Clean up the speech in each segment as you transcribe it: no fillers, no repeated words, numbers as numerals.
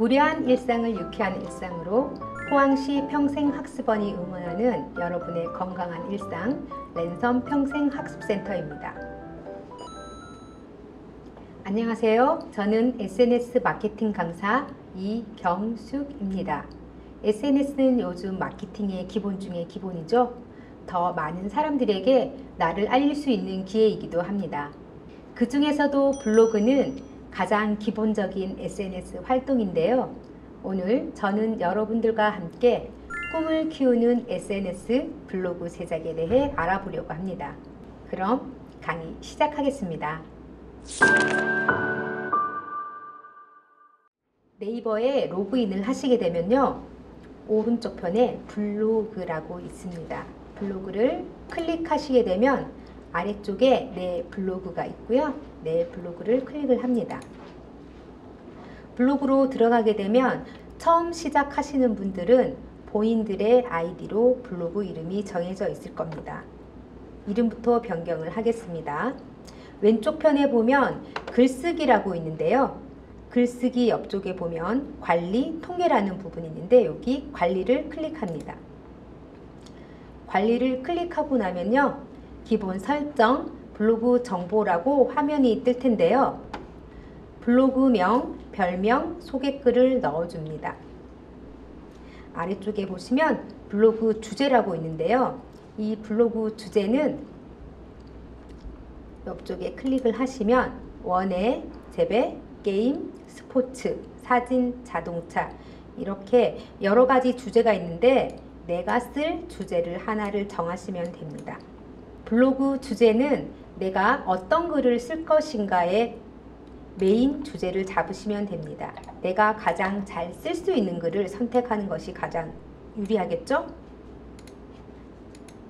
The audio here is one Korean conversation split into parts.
무료한 일상을 유쾌한 일상으로 포항시 평생학습원이 응원하는 여러분의 건강한 일상 랜선 평생학습센터입니다. 안녕하세요. 저는 SNS 마케팅 강사 이경숙입니다. SNS는 요즘 마케팅의 기본 중에 기본이죠. 더 많은 사람들에게 나를 알릴 수 있는 기회이기도 합니다. 그 중에서도 블로그는 가장 기본적인 SNS 활동인데요. 오늘 저는 여러분들과 함께 꿈을 키우는 SNS 블로그 제작에 대해 알아보려고 합니다. 그럼 강의 시작하겠습니다. 네이버에 로그인을 하시게 되면요. 오른쪽 편에 블로그라고 있습니다. 블로그를 클릭하시게 되면 아래쪽에 내 블로그가 있고요. 내 블로그를 클릭을 합니다. 블로그로 들어가게 되면 처음 시작하시는 분들은 본인들의 아이디로 블로그 이름이 정해져 있을 겁니다. 이름부터 변경을 하겠습니다. 왼쪽 편에 보면 글쓰기라고 있는데요. 글쓰기 옆쪽에 보면 관리, 통계라는 부분이 있는데 여기 관리를 클릭합니다. 관리를 클릭하고 나면요. 기본 설정, 블로그 정보라고 화면이 뜰 텐데요. 블로그명, 별명, 소개글을 넣어줍니다. 아래쪽에 보시면 블로그 주제라고 있는데요. 이 블로그 주제는 옆쪽에 클릭을 하시면 원예, 재배, 게임, 스포츠, 사진, 자동차 이렇게 여러 가지 주제가 있는데 내가 쓸 주제를 하나를 정하시면 됩니다. 블로그 주제는 내가 어떤 글을 쓸 것인가에 메인 주제를 잡으시면 됩니다. 내가 가장 잘 쓸 수 있는 글을 선택하는 것이 가장 유리하겠죠?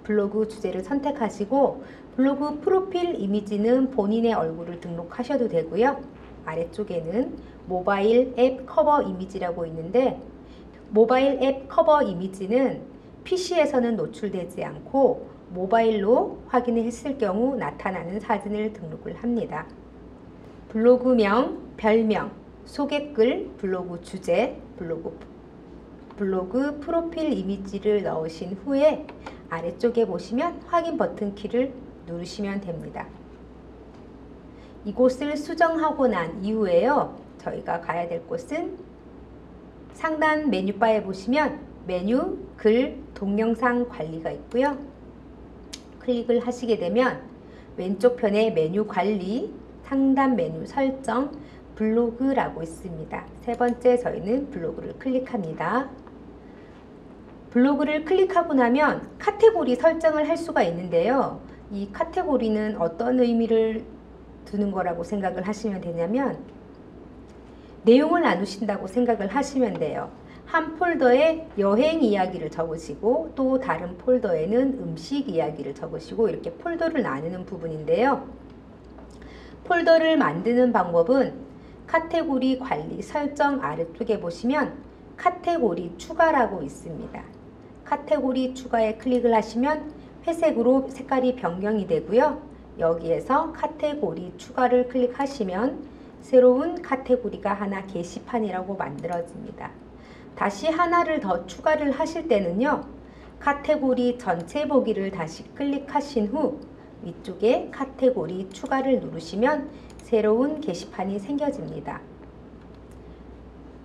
블로그 주제를 선택하시고 블로그 프로필 이미지는 본인의 얼굴을 등록하셔도 되고요. 아래쪽에는 모바일 앱 커버 이미지라고 있는데 모바일 앱 커버 이미지는 PC에서는 노출되지 않고 모바일로 확인을 했을 경우 나타나는 사진을 등록을 합니다. 블로그명, 별명, 소개글, 블로그 주제, 블로그 프로필 이미지를 넣으신 후에 아래쪽에 보시면 확인 버튼 키를 누르시면 됩니다. 이곳을 수정하고 난 이후에요. 저희가 가야 될 곳은 상단 메뉴바에 보시면 메뉴, 글, 동영상 관리가 있고요. 클릭을 하시게 되면 왼쪽 편에 메뉴 관리, 상단 메뉴 설정, 블로그라고 있습니다. 세 번째 저희는 블로그를 클릭합니다. 블로그를 클릭하고 나면 카테고리 설정을 할 수가 있는데요. 이 카테고리는 어떤 의미를 두는 거라고 생각을 하시면 되냐면 내용을 나누신다고 생각을 하시면 돼요. 한 폴더에 여행 이야기를 적으시고 또 다른 폴더에는 음식 이야기를 적으시고 이렇게 폴더를 나누는 부분인데요. 폴더를 만드는 방법은 카테고리 관리 설정 아래쪽에 보시면 카테고리 추가라고 있습니다. 카테고리 추가에 클릭을 하시면 회색으로 색깔이 변경이 되고요. 여기에서 카테고리 추가를 클릭하시면 새로운 카테고리가 하나 게시판이라고 만들어집니다. 다시 하나를 더 추가를 하실 때는요. 카테고리 전체 보기를 다시 클릭하신 후 위쪽에 카테고리 추가를 누르시면 새로운 게시판이 생겨집니다.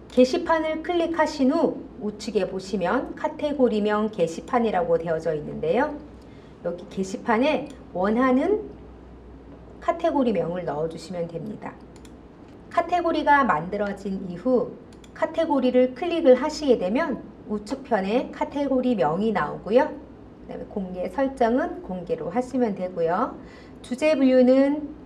게시판을 클릭하신 후 우측에 보시면 카테고리명 게시판이라고 되어져 있는데요. 여기 게시판에 원하는 카테고리명을 넣어주시면 됩니다. 카테고리가 만들어진 이후 카테고리를 클릭을 하시게 되면 우측편에 카테고리 명이 나오고요. 그다음에 공개 설정은 공개로 하시면 되고요. 주제 분류는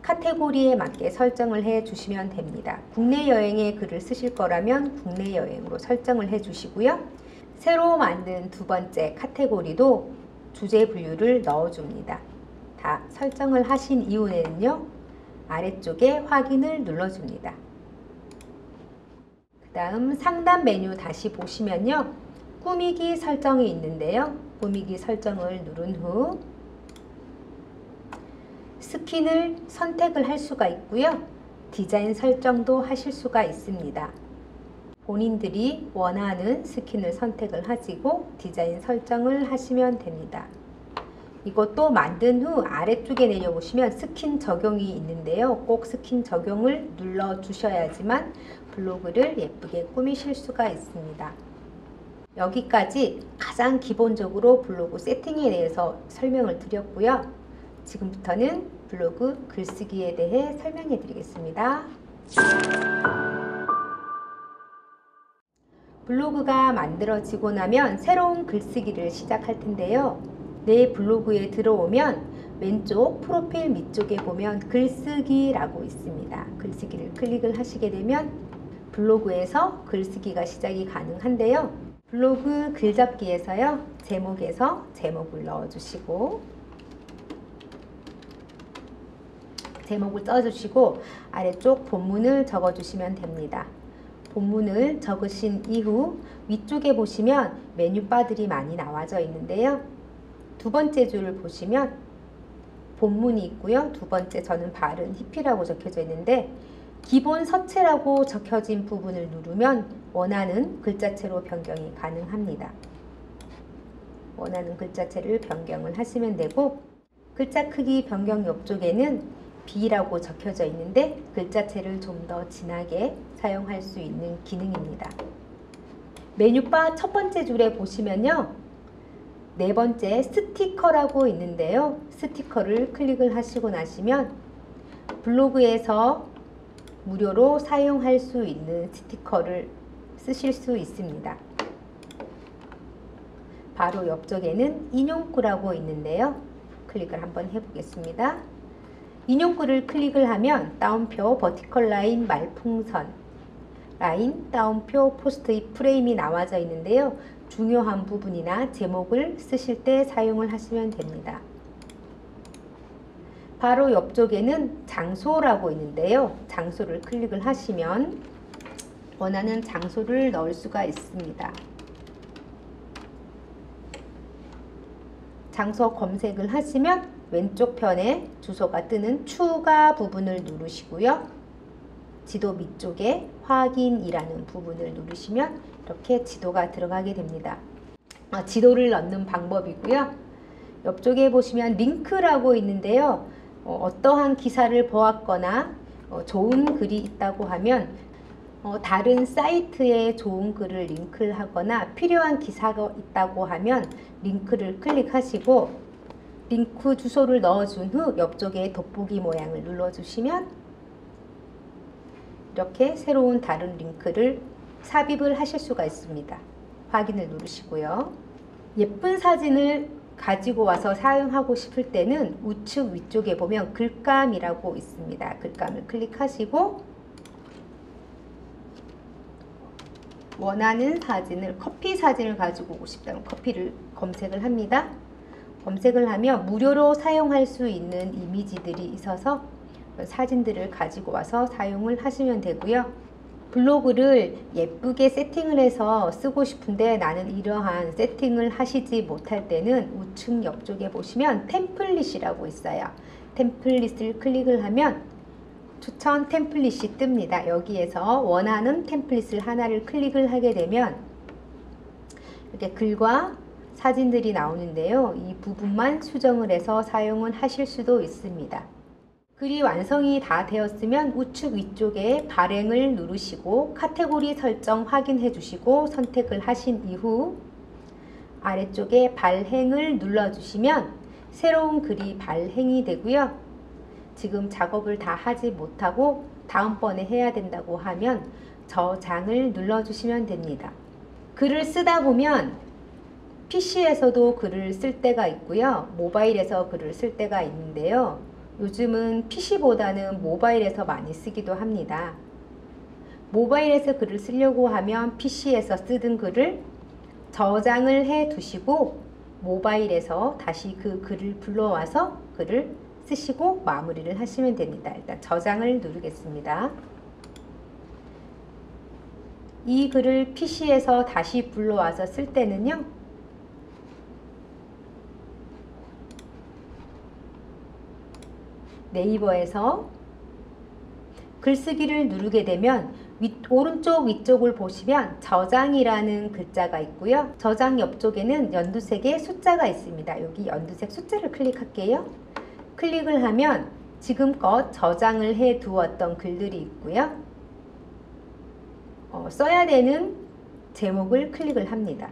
카테고리에 맞게 설정을 해 주시면 됩니다. 국내 여행의 글을 쓰실 거라면 국내 여행으로 설정을 해 주시고요. 새로 만든 두 번째 카테고리도 주제 분류를 넣어 줍니다. 다 설정을 하신 이후에는요. 아래쪽에 확인을 눌러줍니다. 그 다음 상단 메뉴 다시 보시면요. 꾸미기 설정이 있는데요. 꾸미기 설정을 누른 후 스킨을 선택을 할 수가 있고요. 디자인 설정도 하실 수가 있습니다. 본인들이 원하는 스킨을 선택을 하시고 디자인 설정을 하시면 됩니다. 이것도 만든 후 아래쪽에 내려보시면 스킨 적용이 있는데요. 꼭 스킨 적용을 눌러 주셔야지만 블로그를 예쁘게 꾸미실 수가 있습니다. 여기까지 가장 기본적으로 블로그 세팅에 대해서 설명을 드렸고요. 지금부터는 블로그 글쓰기에 대해 설명해 드리겠습니다. 블로그가 만들어지고 나면 새로운 글쓰기를 시작할 텐데요. 내 블로그에 들어오면 왼쪽 프로필 밑쪽에 보면 글쓰기라고 있습니다. 글쓰기를 클릭을 하시게 되면 블로그에서 글쓰기가 시작이 가능한데요. 블로그 글잡기에서요. 제목에서 제목을 넣어주시고 제목을 써주시고 아래쪽 본문을 적어주시면 됩니다. 본문을 적으신 이후 위쪽에 보시면 메뉴바들이 많이 나와져 있는데요. 두 번째 줄을 보시면 본문이 있고요. 두 번째 저는 바른 히피라고 적혀져 있는데 기본 서체라고 적혀진 부분을 누르면 원하는 글자체로 변경이 가능합니다. 원하는 글자체를 변경을 하시면 되고 글자 크기 변경 옆쪽에는 B라고 적혀져 있는데 글자체를 좀 더 진하게 사용할 수 있는 기능입니다. 메뉴바 첫 번째 줄에 보시면요. 네 번째 스티커라고 있는데요. 스티커를 클릭을 하시고 나시면 블로그에서 무료로 사용할 수 있는 스티커를 쓰실 수 있습니다. 바로 옆쪽에는 인용구라고 있는데요. 클릭을 한번 해보겠습니다. 인용구를 클릭을 하면 따옴표, 버티컬 라인, 말풍선, 라인, 따옴표, 포스트잇 프레임이 나와져 있는데요. 중요한 부분이나 제목을 쓰실 때 사용을 하시면 됩니다. 바로 옆쪽에는 장소라고 있는데요. 장소를 클릭을 하시면 원하는 장소를 넣을 수가 있습니다. 장소 검색을 하시면 왼쪽 편에 주소가 뜨는 추가 부분을 누르시고요. 지도 밑쪽에 확인이라는 부분을 누르시면 이렇게 지도가 들어가게 됩니다. 지도를 넣는 방법이고요. 옆쪽에 보시면 링크라고 있는데요. 어떠한 기사를 보았거나 좋은 글이 있다고 하면 다른 사이트에 좋은 글을 링크를 하거나 필요한 기사가 있다고 하면 링크를 클릭하시고 링크 주소를 넣어준 후 옆쪽에 돋보기 모양을 눌러주시면 이렇게 새로운 다른 링크를 삽입을 하실 수가 있습니다. 확인을 누르시고요. 예쁜 사진을 가지고 와서 사용하고 싶을 때는 우측 위쪽에 보면 글감이라고 있습니다. 글감을 클릭하시고 원하는 사진을 커피 사진을 가지고 오고 싶다면 커피를 검색을 합니다. 검색을 하면 무료로 사용할 수 있는 이미지들이 있어서 사진들을 가지고 와서 사용을 하시면 되고요. 블로그를 예쁘게 세팅을 해서 쓰고 싶은데 나는 이러한 세팅을 하시지 못할 때는 우측 옆쪽에 보시면 템플릿이라고 있어요. 템플릿을 클릭을 하면 추천 템플릿이 뜹니다. 여기에서 원하는 템플릿을 하나를 클릭을 하게 되면 이렇게 글과 사진들이 나오는데요. 이 부분만 수정을 해서 사용을 하실 수도 있습니다. 글이 완성이 다 되었으면 우측 위쪽에 발행을 누르시고 카테고리 설정 확인해 주시고 선택을 하신 이후 아래쪽에 발행을 눌러주시면 새로운 글이 발행이 되고요. 지금 작업을 다 하지 못하고 다음번에 해야 된다고 하면 저장을 눌러주시면 됩니다. 글을 쓰다 보면 PC에서도 글을 쓸 때가 있고요. 모바일에서 글을 쓸 때가 있는데요. 요즘은 PC보다는 모바일에서 많이 쓰기도 합니다. 모바일에서 글을 쓰려고 하면 PC에서 쓰던 글을 저장을 해 두시고 모바일에서 다시 그 글을 불러와서 글을 쓰시고 마무리를 하시면 됩니다. 일단 저장을 누르겠습니다. 이 글을 PC에서 다시 불러와서 쓸 때는요. 네이버에서 글쓰기를 누르게 되면 오른쪽 위쪽을 보시면 저장이라는 글자가 있고요. 저장 옆쪽에는 연두색의 숫자가 있습니다. 여기 연두색 숫자를 클릭할게요. 클릭을 하면 지금껏 저장을 해 두었던 글들이 있고요. 써야 되는 제목을 클릭을 합니다.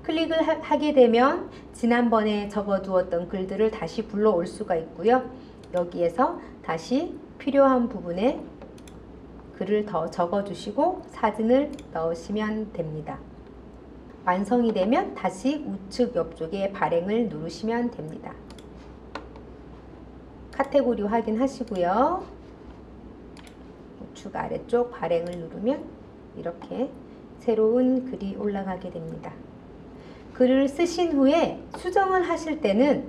클릭을 하게 되면 지난번에 적어두었던 글들을 다시 불러올 수가 있고요. 여기에서 다시 필요한 부분에 글을 더 적어주시고 사진을 넣으시면 됩니다. 완성이 되면 다시 우측 옆쪽에 발행을 누르시면 됩니다. 카테고리 확인하시고요. 우측 아래쪽 발행을 누르면 이렇게 새로운 글이 올라가게 됩니다. 글을 쓰신 후에 수정을 하실 때는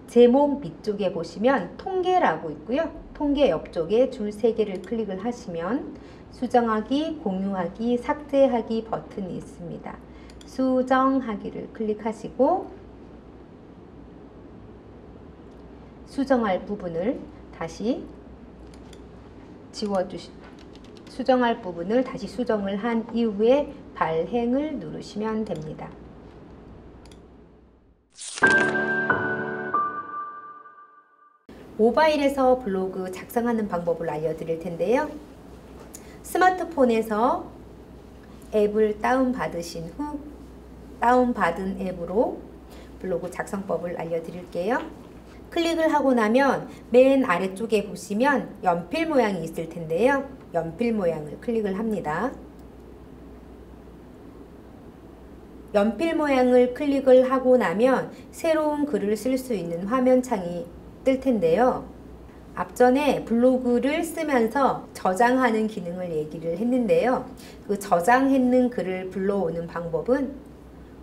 제목 밑쪽에 보시면 통계라고 있고요. 통계 옆쪽에 줄 3개를 클릭을 하시면 수정하기, 공유하기, 삭제하기 버튼이 있습니다. 수정하기를 클릭하시고 수정할 부분을 다시 수정할 부분을 다시 수정을 한 이후에 발행을 누르시면 됩니다. 모바일에서 블로그 작성하는 방법을 알려드릴 텐데요. 스마트폰에서 앱을 다운받으신 후 다운받은 앱으로 블로그 작성법을 알려드릴게요. 클릭을 하고 나면 맨 아래쪽에 보시면 연필 모양이 있을 텐데요. 연필 모양을 클릭을 합니다. 연필 모양을 클릭을 하고 나면 새로운 글을 쓸 수 있는 화면창이 뜰 텐데요. 앞전에 블로그를 쓰면서 저장하는 기능을 얘기를 했는데요. 그 저장했는 글을 불러오는 방법은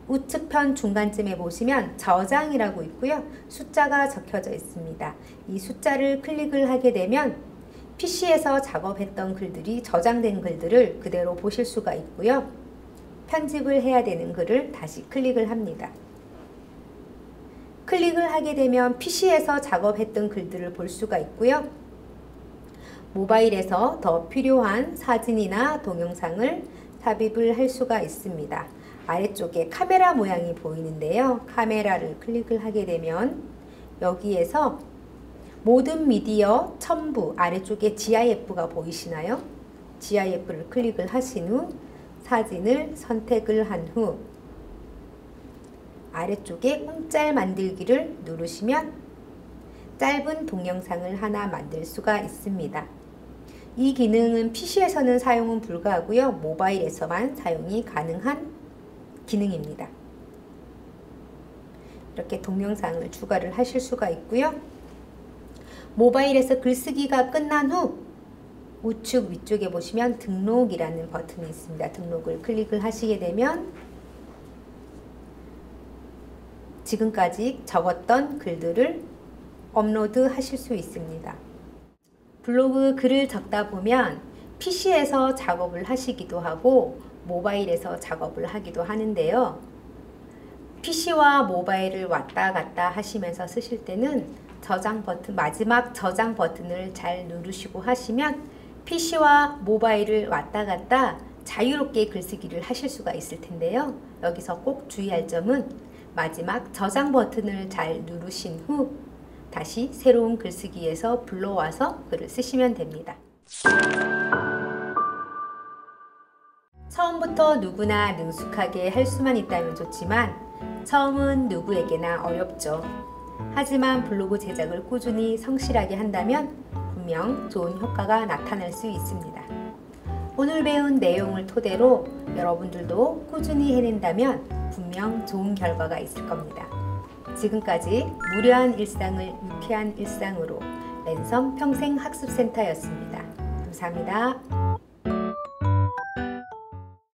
우측편 중간쯤에 보시면 저장이라고 있고요. 숫자가 적혀져 있습니다. 이 숫자를 클릭을 하게 되면 PC에서 작업했던 글들이 저장된 글들을 그대로 보실 수가 있고요. 편집을 해야 되는 글을 다시 클릭을 합니다. 클릭을 하게 되면 PC에서 작업했던 글들을 볼 수가 있고요. 모바일에서 더 필요한 사진이나 동영상을 삽입을 할 수가 있습니다. 아래쪽에 카메라 모양이 보이는데요. 카메라를 클릭을 하게 되면 여기에서 모든 미디어 첨부 아래쪽에 GIF가 보이시나요? GIF를 클릭을 하신 후 사진을 선택을 한 후 아래쪽에 움짤 만들기를 누르시면 짧은 동영상을 하나 만들 수가 있습니다. 이 기능은 PC에서는 사용은 불가하고요. 모바일에서만 사용이 가능한 기능입니다. 이렇게 동영상을 추가를 하실 수가 있고요. 모바일에서 글쓰기가 끝난 후 우측 위쪽에 보시면 등록이라는 버튼이 있습니다. 등록을 클릭을 하시게 되면 지금까지 적었던 글들을 업로드 하실 수 있습니다. 블로그 글을 적다 보면 PC에서 작업을 하시기도 하고 모바일에서 작업을 하기도 하는데요. PC와 모바일을 왔다 갔다 하시면서 쓰실 때는 저장 버튼, 마지막 저장 버튼을 잘 누르시고 하시면 PC와 모바일을 왔다 갔다 자유롭게 글쓰기를 하실 수가 있을 텐데요. 여기서 꼭 주의할 점은 마지막 저장 버튼을 잘 누르신 후 다시 새로운 글쓰기에서 불러와서 글을 쓰시면 됩니다. 처음부터 누구나 능숙하게 할 수만 있다면 좋지만 처음은 누구에게나 어렵죠. 하지만 블로그 제작을 꾸준히 성실하게 한다면 분명 좋은 효과가 나타날 수 있습니다. 오늘 배운 내용을 토대로 여러분들도 꾸준히 해낸다면 분명 좋은 결과가 있을 겁니다. 지금까지 무료한 일상을 유쾌한 일상으로 랜선 평생학습센터였습니다. 감사합니다.